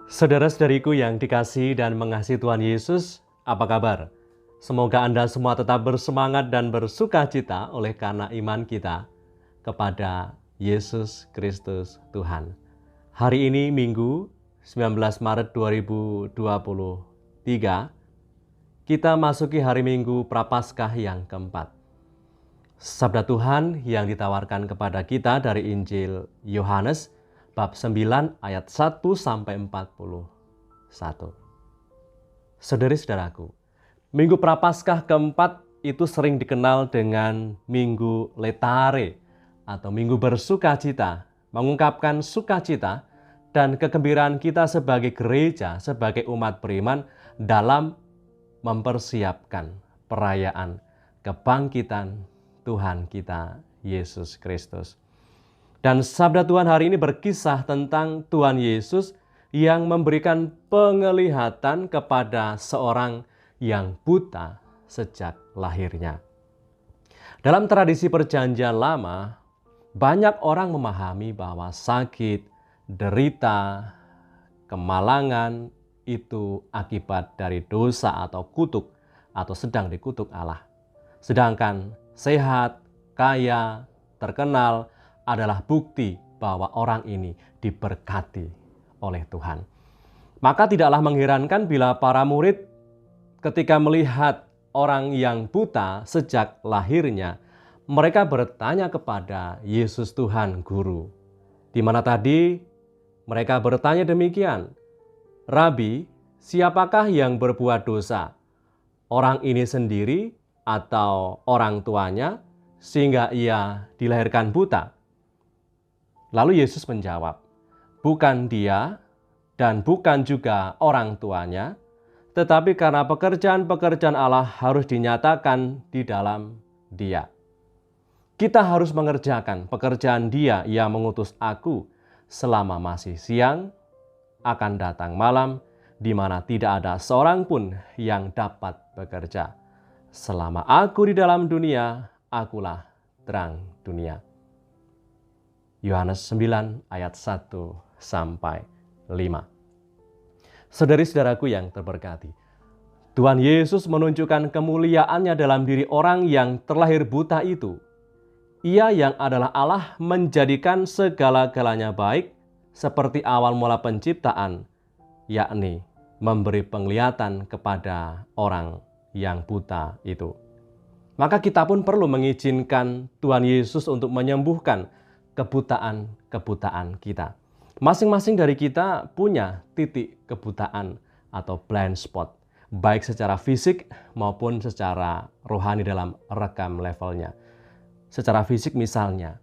Saudara-saudariku yang dikasihi dan mengasihi Tuhan Yesus, apa kabar? Semoga Anda semua tetap bersemangat dan bersukacita oleh karena iman kita kepada Yesus Kristus Tuhan. Hari ini Minggu 19 Maret 2023, kita masuki hari Minggu Prapaskah yang keempat. Sabda Tuhan yang ditawarkan kepada kita dari Injil Yohanes bab 9 ayat 1 sampai 41. Saudari-saudaraku, Minggu Prapaskah keempat itu sering dikenal dengan Minggu Letare atau Minggu Bersukacita, mengungkapkan sukacita dan kegembiraan kita sebagai gereja, sebagai umat beriman dalam mempersiapkan perayaan kebangkitan Tuhan kita Yesus Kristus. Dan sabda Tuhan hari ini berkisah tentang Tuhan Yesus yang memberikan penglihatan kepada seorang yang buta sejak lahirnya. Dalam tradisi perjanjian lama, banyak orang memahami bahwa sakit, derita, kemalangan itu akibat dari dosa atau kutuk atau sedang dikutuk Allah. Sedangkan sehat, kaya, terkenal adalah bukti bahwa orang ini diberkati oleh Tuhan. Maka tidaklah mengherankan bila para murid ketika melihat orang yang buta sejak lahirnya, mereka bertanya kepada Yesus Tuhan Guru. Di mana tadi mereka bertanya demikian, "Rabi, siapakah yang berbuat dosa? Orang ini sendiri atau orang tuanya sehingga ia dilahirkan buta?" Lalu Yesus menjawab, "Bukan dia dan bukan juga orang tuanya, tetapi karena pekerjaan-pekerjaan Allah harus dinyatakan di dalam dia. Kita harus mengerjakan pekerjaan Dia yang mengutus aku selama masih siang, akan datang malam, di mana tidak ada seorang pun yang dapat bekerja. Selama aku di dalam dunia, akulah terang dunia." Yohanes 9 ayat 1 sampai 5. Saudari-saudaraku yang terberkati, Tuhan Yesus menunjukkan kemuliaannya dalam diri orang yang terlahir buta itu. Ia yang adalah Allah menjadikan segala-galanya baik seperti awal mula penciptaan, yakni memberi penglihatan kepada orang yang buta itu. Maka kita pun perlu mengizinkan Tuhan Yesus untuk menyembuhkan kebutaan kita. Masing-masing dari kita punya titik kebutaan atau blind spot, baik secara fisik maupun secara rohani dalam rekam levelnya. Secara fisik misalnya,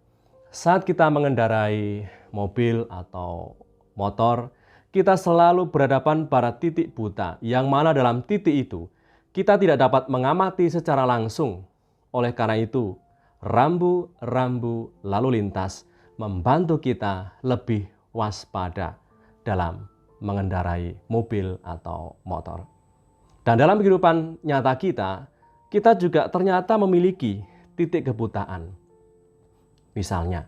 saat kita mengendarai mobil atau motor, kita selalu berhadapan pada titik buta, yang mana dalam titik itu kita tidak dapat mengamati secara langsung. Oleh karena itu, rambu-rambu lalu lintas membantu kita lebih waspada dalam mengendarai mobil atau motor. Dan dalam kehidupan nyata kita juga ternyata memiliki titik kebutaan. Misalnya,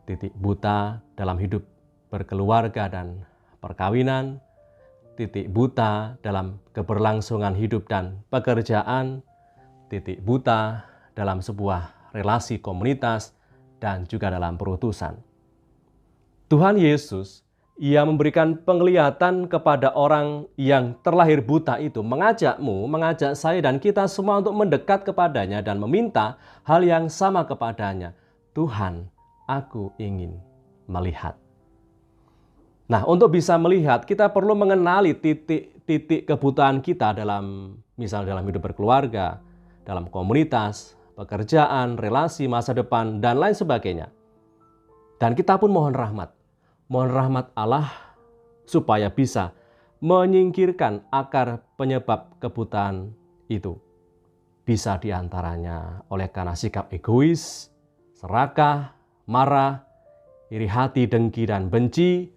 titik buta dalam hidup berkeluarga dan perkawinan, titik buta dalam keberlangsungan hidup dan pekerjaan, titik buta dalam sebuah relasi komunitas, dan juga dalam perutusan. Tuhan Yesus, Ia memberikan penglihatan kepada orang yang terlahir buta itu, mengajak saya dan kita semua untuk mendekat kepadanya dan meminta hal yang sama kepadanya. "Tuhan, aku ingin melihat." Nah, untuk bisa melihat, kita perlu mengenali titik kebutaan kita dalam hidup berkeluarga, dalam komunitas, pekerjaan, relasi, masa depan, dan lain sebagainya. Dan kita pun mohon rahmat Allah supaya bisa menyingkirkan akar penyebab kebutaan itu. Bisa diantaranya oleh karena sikap egois, serakah, marah, iri hati, dengki, dan benci,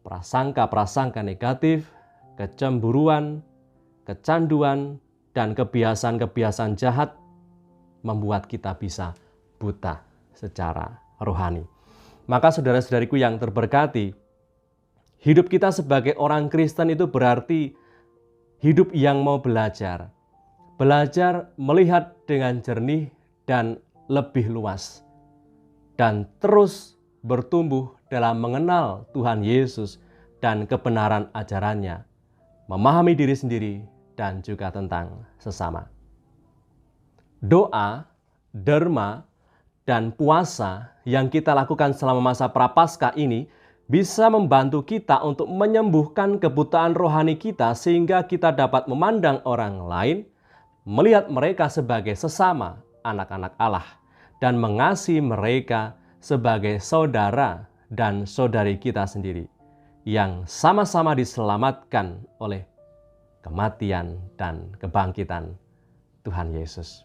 prasangka-prasangka negatif, kecemburuan, kecanduan, dan kebiasaan-kebiasaan jahat membuat kita bisa buta secara rohani. Maka saudara-saudariku yang terberkati, hidup kita sebagai orang Kristen itu berarti hidup yang mau belajar. Belajar melihat dengan jernih dan lebih luas. Dan terus bertumbuh dalam mengenal Tuhan Yesus dan kebenaran ajarannya. Memahami diri sendiri dan juga tentang sesama. Doa, derma, dan puasa yang kita lakukan selama masa Prapaskah ini bisa membantu kita untuk menyembuhkan kebutaan rohani kita sehingga kita dapat memandang orang lain, melihat mereka sebagai sesama anak-anak Allah, dan mengasihi mereka sebagai saudara dan saudari kita sendiri yang sama-sama diselamatkan oleh kematian dan kebangkitan Tuhan Yesus.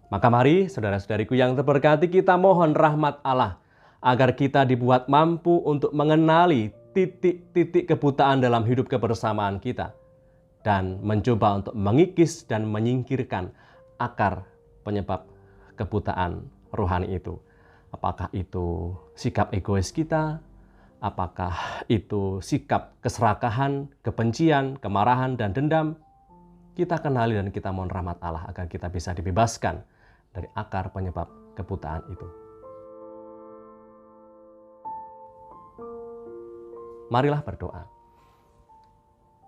Maka mari saudara-saudariku yang terberkati, kita mohon rahmat Allah agar kita dibuat mampu untuk mengenali titik-titik kebutaan dalam hidup kebersamaan kita dan mencoba untuk mengikis dan menyingkirkan akar penyebab kebutaan rohani itu. Apakah itu sikap egois kita? Apakah itu sikap keserakahan, kebencian, kemarahan, dan dendam? Kita kenali dan kita mohon rahmat Allah agar kita bisa dibebaskan dari akar penyebab kebutaan itu. Marilah berdoa.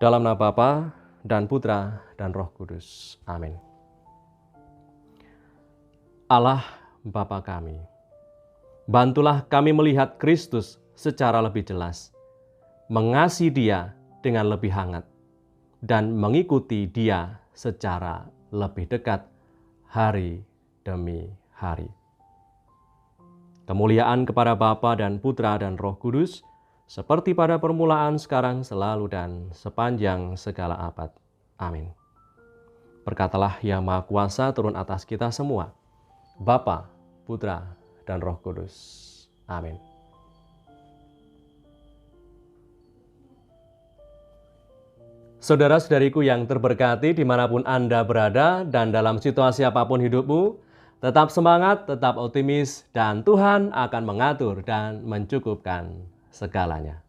Dalam nama Bapa dan Putra dan Roh Kudus. Amin. Allah Bapa kami, bantulah kami melihat Kristus secara lebih jelas, mengasihi Dia dengan lebih hangat, dan mengikuti Dia secara lebih dekat hari demi hari. Kemuliaan kepada Bapa dan Putra dan Roh Kudus, seperti pada permulaan, sekarang, selalu, dan sepanjang segala abad. Amin. Berkatalah Yang Maha Kuasa turun atas kita semua, Bapa, Putra, dan Roh Kudus. Amin. Saudara-saudariku yang terberkati dimanapun Anda berada dan dalam situasi apapun hidupmu, tetap semangat, tetap optimis, dan Tuhan akan mengatur dan mencukupkan segalanya.